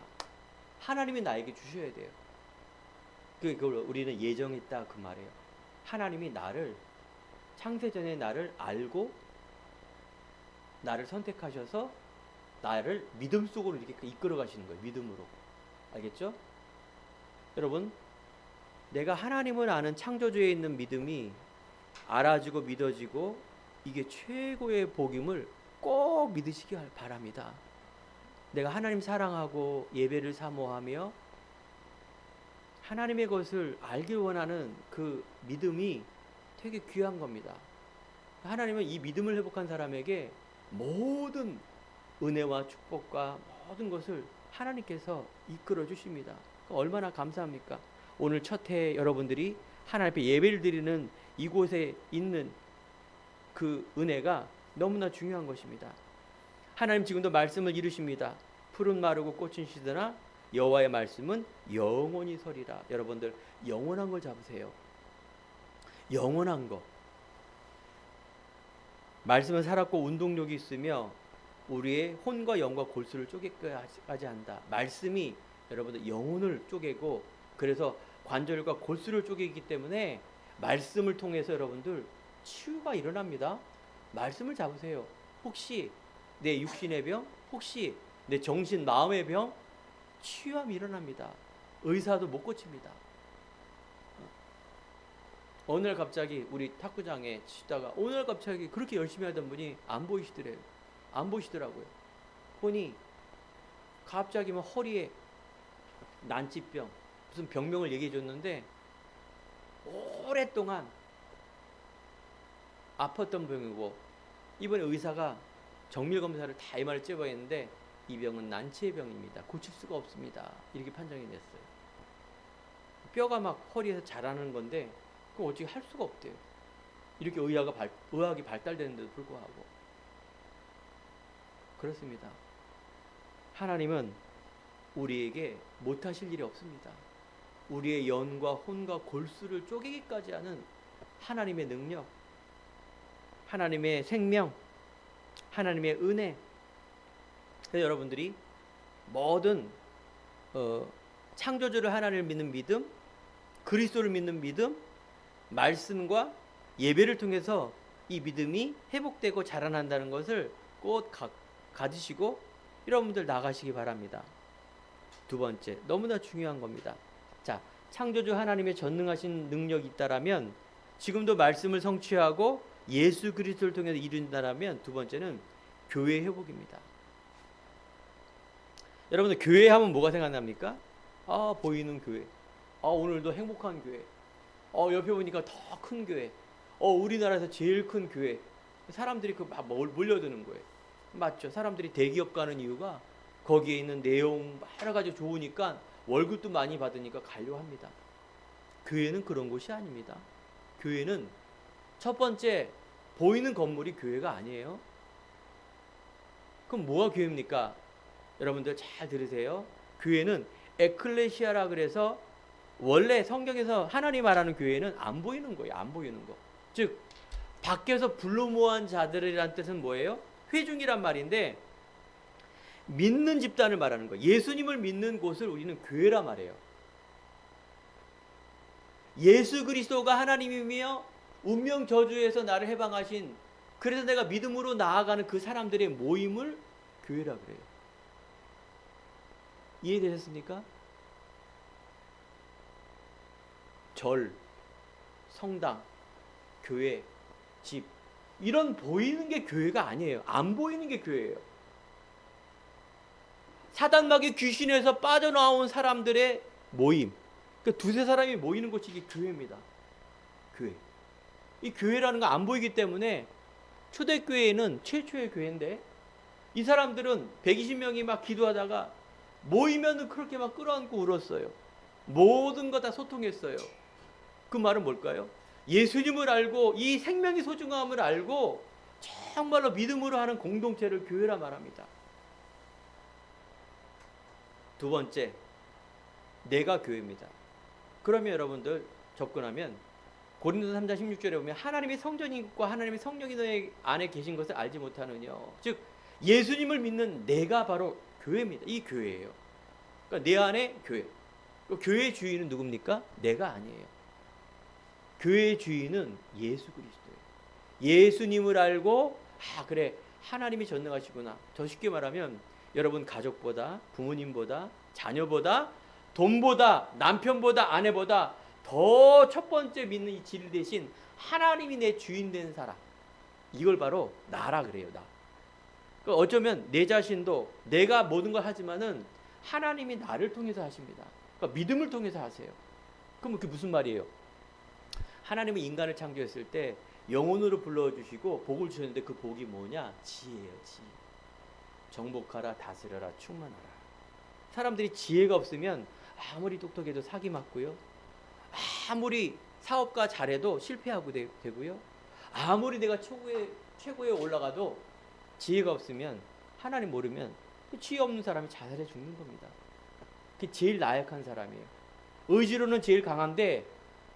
하나님이 나에게 주셔야 돼요. 그걸 우리는 예정했다 그 말이에요. 하나님이 나를 창세전에 나를 알고 나를 선택하셔서 나를 믿음 속으로 이렇게 이끌어 가시는 거예요. 믿음으로. 알겠죠? 여러분, 내가 하나님을 아는 창조주에 있는 믿음이 알아지고 믿어지고 이게 최고의 복임을 꼭 믿으시기 바랍니다. 내가 하나님 사랑하고 예배를 사모하며 하나님의 것을 알길 원하는 그 믿음이 되게 귀한 겁니다. 하나님은 이 믿음을 회복한 사람에게 모든 은혜와 축복과 모든 것을 하나님께서 이끌어 주십니다. 얼마나 감사합니까? 오늘 첫 해 여러분들이 하나님 앞에 예배를 드리는 이곳에 있는 그 은혜가 너무나 중요한 것입니다. 하나님 지금도 말씀을 이루십니다. 푸른 마르고 꽃은 시드나 여호와의 말씀은 영원히 서리라. 여러분들 영원한 걸 잡으세요. 영원한 거. 말씀은 살았고 운동력이 있으며 우리의 혼과 영과 골수를 쪼개까지 한다. 말씀이 여러분들 영혼을 쪼개고 그래서 관절과 골수를 쪼개기 때문에 말씀을 통해서 여러분들 치유가 일어납니다. 말씀을 잡으세요. 혹시 내 육신의 병, 혹시 내 정신 마음의 병, 치유함이 일어납니다. 의사도 못 고칩니다. 어느 날 갑자기 우리 탁구장에 치다가 어느 날 갑자기 그렇게 열심히 하던 분이 안 보이시더라고요. 보니 갑자기 막 허리에 난치병 무슨 병명을 얘기해 줬는데 오랫동안 아팠던 병이고 이번에 의사가 정밀 검사를 다 MR을 찍어봤는데 이 병은 난치의 병입니다. 고칠 수가 없습니다. 이렇게 판정이 냈어요. 뼈가 막 허리에서 자라는 건데 그럼 어떻게 할 수가 없대요. 이렇게 의학이 발달되는데도 불구하고. 그렇습니다. 하나님은 우리에게 못하실 일이 없습니다. 우리의 영과 혼과 골수를 쪼개기까지 하는 하나님의 능력, 하나님의 생명, 하나님의 은혜. 그래서 여러분들이 모든 창조주를 하나님을 믿는 믿음, 그리스도를 믿는 믿음, 말씀과 예배를 통해서 이 믿음이 회복되고 자라난다는 것을 꼭 가지시고 여러분들 나가시기 바랍니다. 두 번째, 너무나 중요한 겁니다. 자, 창조주 하나님의 전능하신 능력이 있다라면 지금도 말씀을 성취하고 예수 그리스도를 통해서 이룬다라면 두 번째는 교회 회복입니다. 여러분들 교회 하면 뭐가 생각납니까? 아, 보이는 교회. 아, 오늘도 행복한 교회. 옆에 보니까 더 큰 교회. 우리나라에서 제일 큰 교회. 사람들이 막 몰려드는 거예요. 맞죠? 사람들이 대기업 가는 이유가 거기에 있는 내용 여러 가지 좋으니까 월급도 많이 받으니까 가려고 합니다. 교회는 그런 곳이 아닙니다. 교회는 첫 번째 보이는 건물이 교회가 아니에요. 그럼 뭐가 교회입니까? 여러분들 잘 들으세요. 교회는 에클레시아라 그래서 원래 성경에서 하나님 말하는 교회는 안 보이는 거예요. 안 보이는 거. 즉 밖에서 불로 모한 자들이란 뜻은 뭐예요? 회중이란 말인데 믿는 집단을 말하는 거예요. 예수님을 믿는 곳을 우리는 교회라 말해요. 예수 그리스도가 하나님이며 운명 저주에서 나를 해방하신, 그래서 내가 믿음으로 나아가는 그 사람들의 모임을 교회라 그래요. 이해되셨습니까? 절, 성당, 교회, 집, 이런 보이는 게 교회가 아니에요. 안 보이는 게 교회예요. 사단마귀 귀신에서 빠져나온 사람들의 모임, 그러니까 두세 사람이 모이는 곳이 이게 교회입니다. 교회. 이 교회라는 거 안 보이기 때문에 초대교회는 최초의 교회인데 이 사람들은 120명이 막 기도하다가 모이면은 그렇게 막 끌어안고 울었어요. 모든 거 다 소통했어요. 그 말은 뭘까요? 예수님을 알고 이 생명의 소중함을 알고 정말로 믿음으로 하는 공동체를 교회라 말합니다. 두 번째, 내가 교회입니다. 그러면 여러분들 접근하면 고린도서 3장 16절에 보면 하나님의 성전이고 하나님의 성령이 너희 안에 계신 것을 알지 못하느냐. 즉 예수님을 믿는 내가 바로 교회입니다. 이 교회예요. 그러니까 내 안에 교회. 교회의 주인은 누굽니까? 내가 아니에요. 교회의 주인은 예수 그리스도예요. 예수님을 알고 그래 하나님이 전능하시구나. 더 쉽게 말하면 여러분 가족보다 부모님보다 자녀보다 돈보다 남편보다 아내보다 더 첫 번째 믿는 이 진리 대신 하나님이 내 주인 된 사람, 이걸 바로 나라 그래요. 나. 그러니까 어쩌면 내 자신도 내가 모든 걸 하지만은 하나님이 나를 통해서 하십니다. 그러니까 믿음을 통해서 하세요. 그럼 그게 무슨 말이에요? 하나님은 인간을 창조했을 때 영혼으로 불러주시고 복을 주셨는데 그 복이 뭐냐? 지혜예요. 지혜. 정복하라, 다스려라, 충만하라. 사람들이 지혜가 없으면 아무리 똑똑해도 사기 맞고요. 아무리 사업가 잘해도 실패하고 되고요. 아무리 내가 최고에 올라가도 지혜가 없으면, 하나님 모르면 지혜 없는 사람이 자살해 죽는 겁니다. 그게 제일 나약한 사람이에요. 의지로는 제일 강한데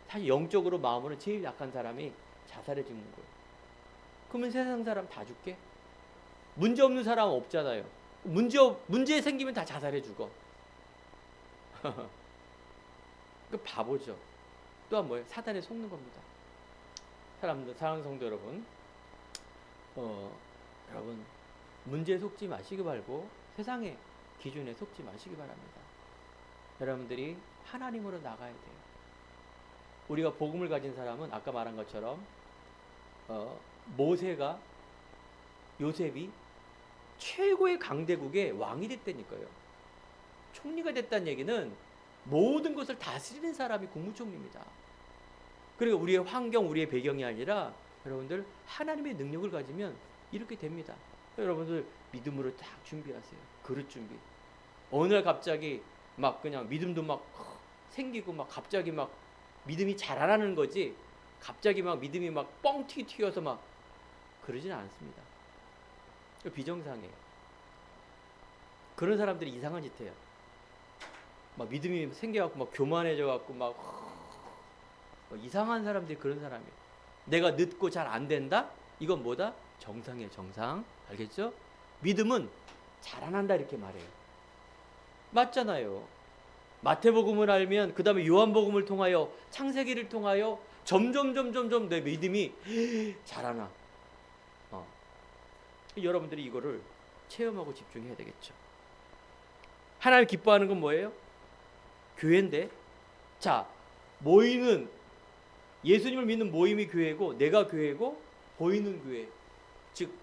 사실 영적으로 마음으로는 제일 약한 사람이 자살해 죽는 거예요. 그러면 세상 사람 다 죽게? 문제 없는 사람은 없잖아요. 문제 생기면 다 자살해 죽어. 그 바보죠. 또한 뭐예요? 사단에 속는 겁니다. 사랑하는 성도 여러분, 여러분 문제에 속지 마시기 바라고 세상의 기준에 속지 마시기 바랍니다. 여러분들이 하나님으로 나가야 돼요. 우리가 복음을 가진 사람은 아까 말한 것처럼 요셉이 최고의 강대국의 왕이 됐다니까요. 총리가 됐다는 얘기는 모든 것을 다스리는 사람이 국무총리입니다. 그리고 우리의 환경, 우리의 배경이 아니라 여러분들 하나님의 능력을 가지면 이렇게 됩니다. 여러분들 믿음으로 딱 준비하세요. 그릇 준비. 어느 날 갑자기 막 그냥 믿음도 막 생기고 막 갑자기 막 믿음이 자라나는 거지, 갑자기 막 믿음이 막 뻥튀기 튀어서 막 그러지는 않습니다. 비정상이에요. 그런 사람들이 이상한 짓 해요. 막 믿음이 생겨갖고 막 교만해져갖고 막 이상한 사람들이 그런 사람이에요. 내가 늦고 잘 안 된다? 이건 뭐다? 정상이에요. 정상. 알겠죠? 믿음은 자라난다 이렇게 말해요. 맞잖아요. 마태복음을 알면 그 다음에 요한복음을 통하여 창세기를 통하여 점점 내 믿음이 자라나. 여러분들이 이거를 체험하고 집중해야 되겠죠. 하나님 기뻐하는 건 뭐예요? 교회인데, 자, 모이는, 예수님을 믿는 모임이 교회고, 내가 교회고, 보이는 교회, 즉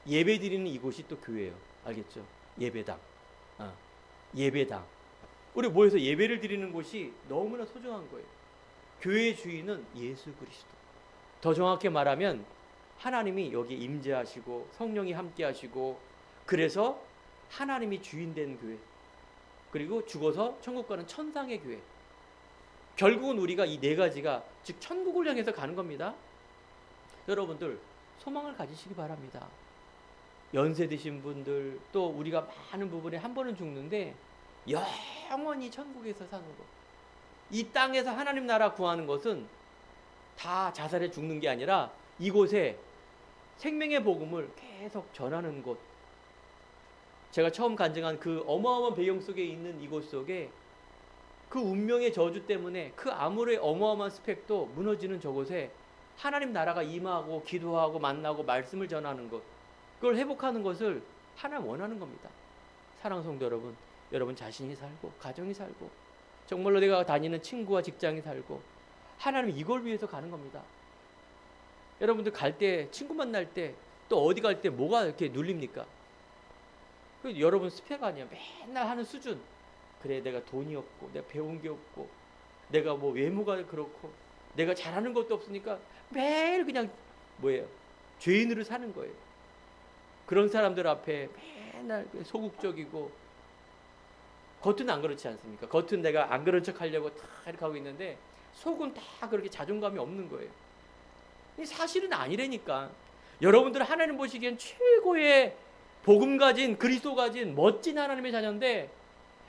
예배 드리는 이곳이 또 교회예요. 알겠죠? 예배당. 예배당. 우리 모여서 예배를 드리는 곳이 너무나 소중한 거예요. 교회의 주인은 예수 그리스도. 더 정확히 말하면 하나님이 여기에 임재하시고 성령이 함께 하시고, 그래서 하나님이 주인 된 교회, 그리고 죽어서 천국 가는 천상의 교회. 결국은 우리가 이 네 가지가, 즉 천국을 향해서 가는 겁니다. 여러분들 소망을 가지시기 바랍니다. 연세 드신 분들, 또 우리가 많은 부분에 한 번은 죽는데 영원히 천국에서 사는 것, 이 땅에서 하나님 나라 구하는 것은 다 자살해 죽는 게 아니라 이곳에 생명의 복음을 계속 전하는 곳. 제가 처음 간증한 그 어마어마한 배경 속에 있는 이곳 속에 그 운명의 저주 때문에 그 아무리 어마어마한 스펙도 무너지는 저곳에 하나님 나라가 임하고 기도하고 만나고 말씀을 전하는 것, 그걸 회복하는 것을 하나님 원하는 겁니다. 사랑하는 성도 여러분, 여러분 자신이 살고 가정이 살고 정말로 내가 다니는 친구와 직장이 살고, 하나님 이걸 위해서 가는 겁니다. 여러분들 갈 때, 친구 만날 때, 또 어디 갈 때 뭐가 이렇게 눌립니까? 여러분 스펙 아니야. 맨날 하는 수준. 그래, 내가 돈이 없고 내가 배운 게 없고 내가 뭐 외모가 그렇고 내가 잘하는 것도 없으니까 매일 그냥 뭐예요? 죄인으로 사는 거예요. 그런 사람들 앞에 맨날 소극적이고, 겉은 안 그렇지 않습니까? 겉은 내가 안 그런 척 하려고 다 이렇게 하고 있는데 속은 다 그렇게 자존감이 없는 거예요. 사실은 아니라니까. 여러분들 하나님 보시기엔 최고의 복음 가진, 그리스도 가진 멋진 하나님의 자녀인데,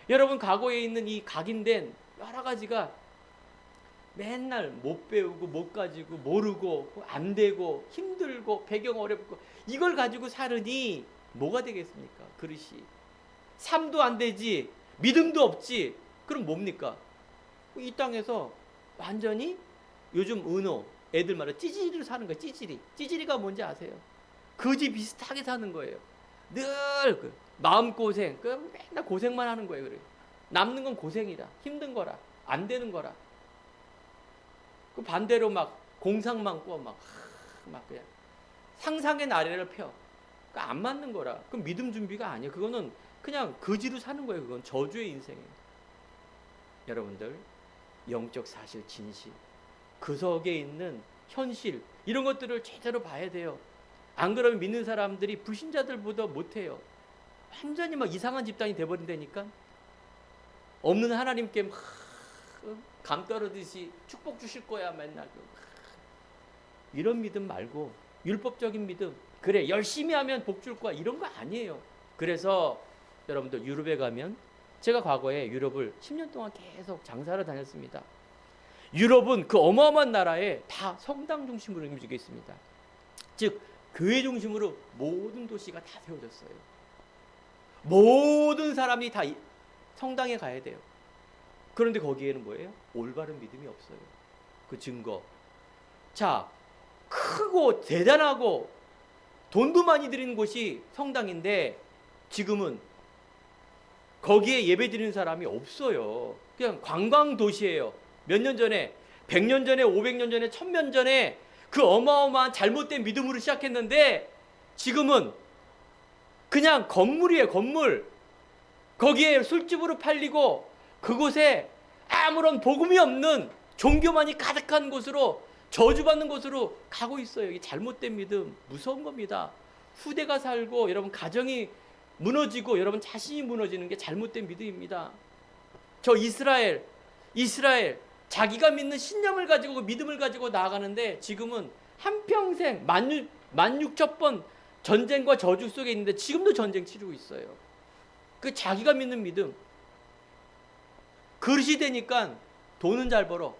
여러분 과거에 있는 이 각인된 여러 가지가 맨날 못 배우고 못 가지고 모르고 안 되고 힘들고 배경 어렵고 이걸 가지고 살으니 뭐가 되겠습니까? 그릇이 삶도 안 되지, 믿음도 없지. 그럼 뭡니까? 이 땅에서 완전히 요즘 은호, 애들마다 찌질이로 사는 거예요. 찌질이가 뭔지 아세요? 거지 비슷하게 사는 거예요. 늘 마음고생, 맨날 고생만 하는 거예요. 그래요. 남는 건 고생이다, 힘든 거라, 안 되는 거라. 그 반대로 막 공상 많고 막 그냥 상상의 나래를 펴. 그러니까 안 맞는 거라. 그럼 믿음 준비가 아니에요. 그거는 그냥 거지로 사는 거예요. 그건 저주의 인생이에요. 여러분들, 영적 사실, 진실, 그 속에 있는 현실, 이런 것들을 제대로 봐야 돼요. 안 그러면 믿는 사람들이 불신자들보다 못해요. 완전히 막 이상한 집단이 돼버린다니까. 없는 하나님께 막 감 떨어듯이 축복 주실 거야 맨날. 이런 믿음 말고 율법적인 믿음, 그래 열심히 하면 복 줄 거야, 이런 거 아니에요. 그래서 여러분들 유럽에 가면, 제가 과거에 유럽을 10년 동안 계속 장사를 다녔습니다. 유럽은 그 어마어마한 나라에 다 성당 중심으로 움직여 있습니다. 즉 교회 중심으로 모든 도시가 다 세워졌어요. 모든 사람이 다 성당에 가야 돼요. 그런데 거기에는 뭐예요? 올바른 믿음이 없어요. 그 증거. 자, 크고 대단하고 돈도 많이 드리는 곳이 성당인데 지금은 거기에 예배 드리는 사람이 없어요. 그냥 관광 도시예요. 몇 년 전에, 100년 전에, 500년 전에, 1000년 전에 그 어마어마한 잘못된 믿음으로 시작했는데 지금은 그냥 건물이에요, 건물. 거기에 술집으로 팔리고 그곳에 아무런 복음이 없는 종교만이 가득한 곳으로, 저주받는 곳으로 가고 있어요. 이게 잘못된 믿음, 무서운 겁니다. 후대가 살고 여러분 가정이 무너지고 여러분 자신이 무너지는 게 잘못된 믿음입니다. 저 이스라엘 자기가 믿는 신념을 가지고 믿음을 가지고 나아가는데 지금은 한평생 16,000번 전쟁과 저주 속에 있는데 지금도 전쟁 치르고 있어요. 그 자기가 믿는 믿음. 그릇이 되니까 돈은 잘 벌어.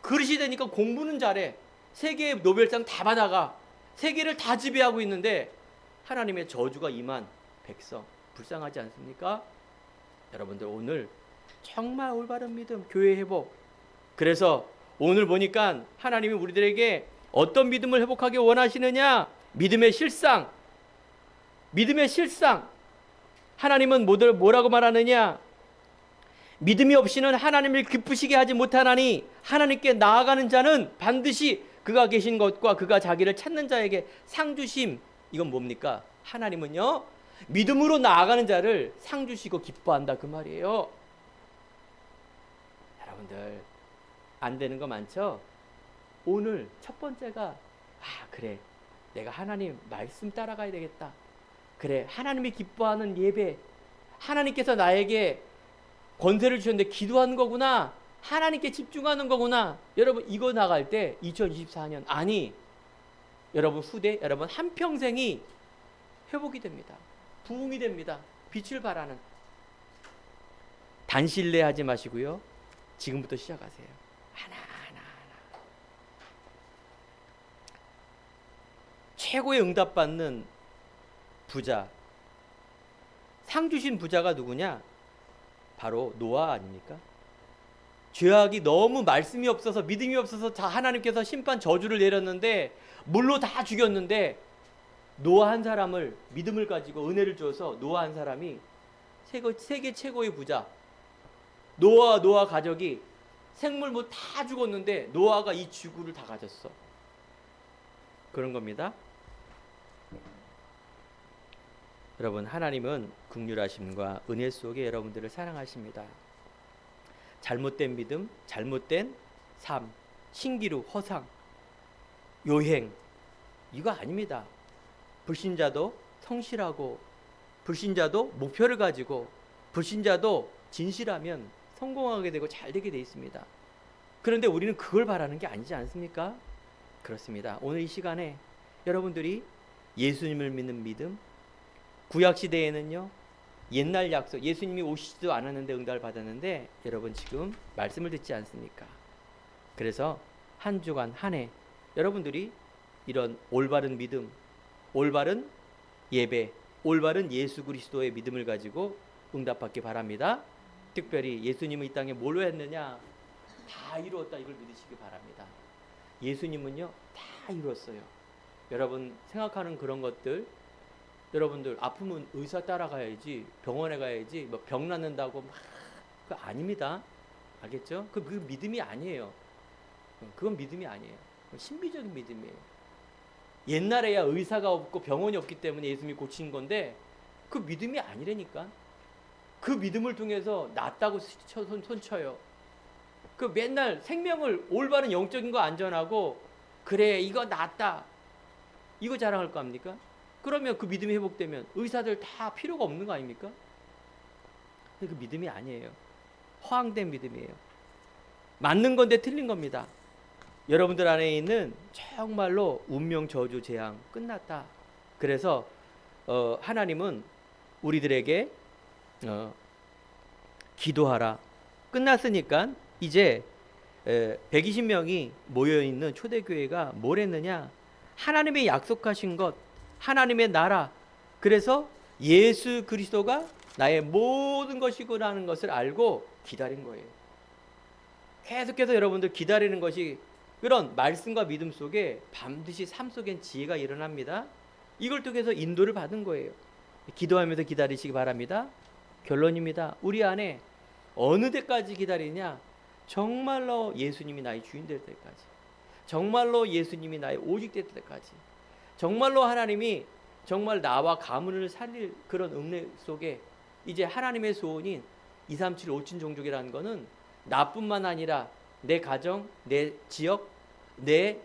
그릇이 되니까 공부는 잘해. 세계 노벨상 다 받아가. 세계를 다 지배하고 있는데 하나님의 저주가 임한 백성, 불쌍하지 않습니까? 여러분들 오늘 정말 올바른 믿음, 교회 회복. 그래서 오늘 보니까 하나님이 우리들에게 어떤 믿음을 회복하기 원하시느냐? 믿음의 실상. 믿음의 실상. 하나님은 뭐라고 말하느냐? 믿음이 없이는 하나님을 기쁘시게 하지 못하나니 하나님께 나아가는 자는 반드시 그가 계신 것과 그가 자기를 찾는 자에게 상 주심. 이건 뭡니까? 하나님은요, 믿음으로 나아가는 자를 상 주시고 기뻐한다, 그 말이에요. 여러분들 안 되는 거 많죠? 오늘 첫 번째가 그래, 내가 하나님 말씀 따라가야 되겠다. 그래, 하나님이 기뻐하는 예배, 하나님께서 나에게 권세를 주셨는데 기도하는 거구나, 하나님께 집중하는 거구나. 여러분 이거 나갈 때 2024년, 아니 여러분 후대, 여러분 한평생이 회복이 됩니다. 부흥이 됩니다. 빛을 발하는. 단신레하지 마시고요, 지금부터 시작하세요. 하나하나. 최고의 응답받는 부자, 상 주신 부자가 누구냐? 바로 노아 아닙니까? 죄악이 너무 말씀이 없어서, 믿음이 없어서 하나님께서 심판 저주를 내렸는데 물로 다 죽였는데 노아 한 사람을, 믿음을 가지고 은혜를 줘서 노아 한 사람이 세계 최고의 부자. 노아 가족이 생물 뭐 다 죽었는데 노아가 이 지구를 다 가졌어. 그런 겁니다. 여러분 하나님은 긍휼하심과 은혜 속에 여러분들을 사랑하십니다. 잘못된 믿음, 잘못된 삶, 신기루, 허상, 요행, 이거 아닙니다. 불신자도 성실하고, 불신자도 목표를 가지고, 불신자도 진실하면 성공하게 되고 잘 되게 돼 있습니다. 그런데 우리는 그걸 바라는 게 아니지 않습니까? 그렇습니다. 오늘 이 시간에 여러분들이 예수님을 믿는 믿음, 구약시대에는요, 옛날 약속, 예수님이 오시지도 않았는데 응답을 받았는데 여러분 지금 말씀을 듣지 않습니까? 그래서 한 주간 한 해 여러분들이 이런 올바른 믿음, 올바른 예배, 올바른 예수 그리스도의 믿음을 가지고 응답받기 바랍니다. 특별히 예수님은 이 땅에 뭘로 했느냐? 다 이루었다, 이걸 믿으시기 바랍니다. 예수님은요 다 이뤘어요. 여러분 생각하는 그런 것들, 여러분들 아프면 의사 따라가야지, 병원에 가야지, 뭐 병 낫는다고 막 그거 아닙니다. 알겠죠? 그 믿음이 아니에요. 그건 믿음이 아니에요. 신비적인 믿음이에요. 옛날에야 의사가 없고 병원이 없기 때문에 예수님이 고친 건데 그 믿음이 아니라니까. 그 믿음을 통해서 낫다고 손쳐요. 그 맨날 생명을 올바른 영적인 거 안전하고 그래 이거 낫다 이거 자랑할 거 아닙니까? 그러면 그 믿음이 회복되면 의사들 다 필요가 없는 거 아닙니까? 그 믿음이 아니에요. 허황된 믿음이에요. 맞는 건데 틀린 겁니다. 여러분들 안에 있는 정말로 운명 저주 재앙 끝났다. 그래서 하나님은 우리들에게 기도하라. 끝났으니까 이제 120명이 모여있는 초대교회가 뭘 했느냐. 하나님의 약속하신 것, 하나님의 나라, 그래서 예수 그리스도가 나의 모든 것이구나는 것을 알고 기다린 거예요. 계속해서 여러분들 기다리는 것이 그런 말씀과 믿음 속에 반드시 삶 속엔 지혜가 일어납니다. 이걸 통해서 인도를 받은 거예요. 기도하면서 기다리시기 바랍니다. 결론입니다. 우리 안에 어느 때까지 기다리냐? 정말로 예수님이 나의 주인 될 때까지, 정말로 예수님이 나의 오직 될 때까지, 정말로 하나님이 정말 나와 가문을 살릴 그런 은혜 속에 이제 하나님의 소원인 237 5친 종족이라는 것은 나뿐만 아니라 내 가정, 내 지역, 내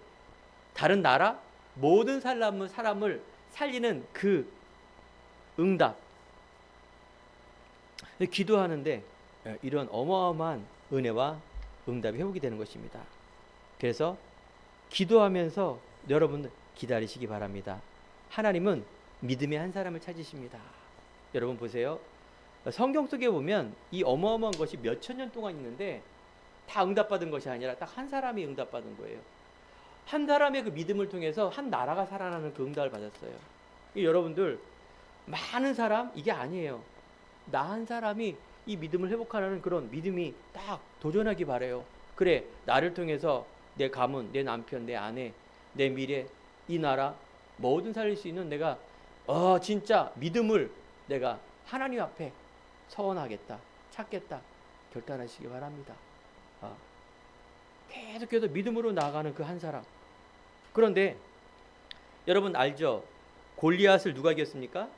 다른 나라 모든 사람을 살리는 그 응답. 기도하는데 이런 어마어마한 은혜와 응답이 회복이 되는 것입니다. 그래서 기도하면서 여러분들 기다리시기 바랍니다. 하나님은 믿음의 한 사람을 찾으십니다. 여러분 보세요. 성경 속에 보면 이 어마어마한 것이 몇천 년 동안 있는데 다 응답받은 것이 아니라 딱 한 사람이 응답받은 거예요. 한 사람의 그 믿음을 통해서 한 나라가 살아나는 그 응답을 받았어요. 여러분들 많은 사람 이게 아니에요. 나 한 사람이 이 믿음을 회복하라는 그런 믿음이 딱 도전하기 바래요. 그래, 나를 통해서 내 가문, 내 남편, 내 아내, 내 미래, 이 나라 뭐든 살릴 수 있는 내가 진짜 믿음을 내가 하나님 앞에 서원하겠다, 찾겠다 결단하시기 바랍니다. 계속해서 믿음으로 나아가는 그 한 사람. 그런데 여러분 알죠? 골리앗을 누가 이겼습니까?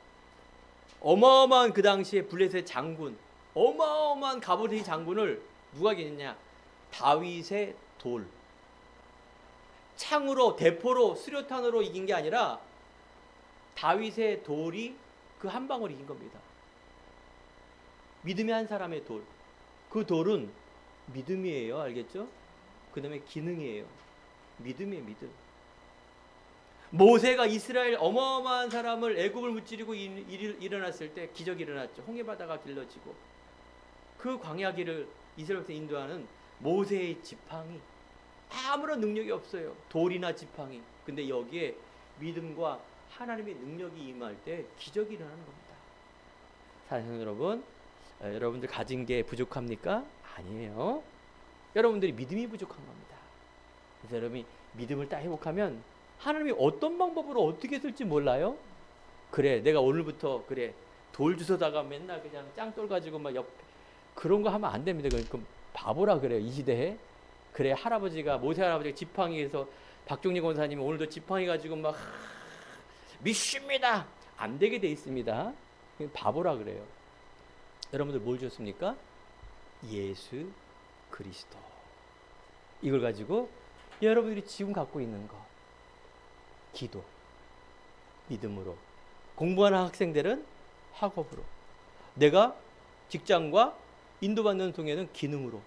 어마어마한 그 당시에 블레셋 장군, 어마어마한 갑옷의 장군을 누가 이겼냐? 다윗의 돌. 창으로, 대포로, 수류탄으로 이긴 게 아니라 다윗의 돌이 그 한 방울 이긴 겁니다. 믿음의 한 사람의 돌. 그 돌은 믿음이에요. 알겠죠? 그 다음에 기능이에요. 믿음이에요. 믿음. 모세가 이스라엘 어마어마한 사람을 애굽을 무찌르고 일어났을 때 기적이 일어났죠. 홍해바다가 길러지고 그 광야길을 이스라엘 백성 인도하는 모세의 지팡이, 아무런 능력이 없어요. 돌이나 지팡이. 근데 여기에 믿음과 하나님의 능력이 임할 때 기적이 일어나는 겁니다. 사랑하는 여러분, 여러분들 가진 게 부족합니까? 아니에요. 여러분들이 믿음이 부족한 겁니다. 그래서 여러분이 믿음을 딱 회복하면 하나님이 어떤 방법으로 어떻게 쓸지 몰라요? 그래, 내가 오늘부터 그래 돌 주워다가 맨날 그냥 짱돌 가지고 막 그런 거 하면 안 됩니다. 그럼 바보라 그래요, 이 시대에. 그래, 모세 할아버지가 지팡이에서 박종리 권사님이 오늘도 지팡이 가지고 막 믿습니다. 안 되게 돼 있습니다. 바보라 그래요. 여러분들 뭘 줬습니까? 예수 그리스도. 이걸 가지고 여러분들이 지금 갖고 있는 거, 기도, 믿음으로. 공부하는 학생들은 학업으로. 내가 직장과 인도받는 통에는 기능으로.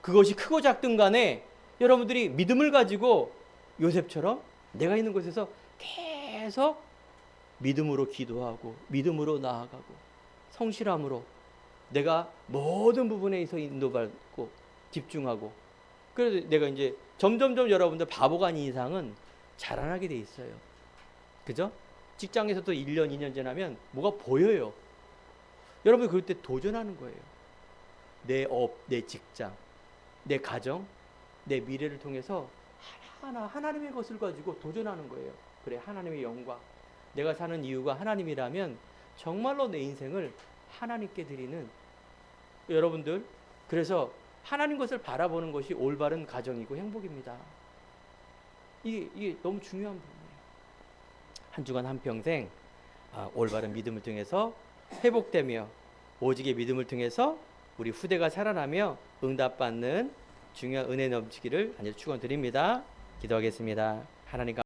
그것이 크고 작든 간에 여러분들이 믿음을 가지고 요셉처럼 내가 있는 곳에서 계속 믿음으로 기도하고 믿음으로 나아가고 성실함으로 내가 모든 부분에 있어 인도받고 집중하고, 그래서 내가 이제 점점점 여러분들 바보가 아닌 이상은 자라나게 돼 있어요. 그죠? 직장에서도 1년, 2년 지나면 뭐가 보여요. 여러분 그럴 때 도전하는 거예요. 내 업, 내 직장, 내 가정, 내 미래를 통해서 하나하나 하나님의 것을 가지고 도전하는 거예요. 그래, 하나님의 영광. 내가 사는 이유가 하나님이라면 정말로 내 인생을 하나님께 드리는, 여러분들, 그래서 하나님 것을 바라보는 것이 올바른 가정이고 행복입니다. 이게 너무 중요한 부분이에요. 한 주간 한평생 올바른 믿음을 통해서 회복되며 오직의 믿음을 통해서 우리 후대가 살아나며 응답받는 중요한 은혜 넘치기를 간절히 축원드립니다. 기도하겠습니다. 하나님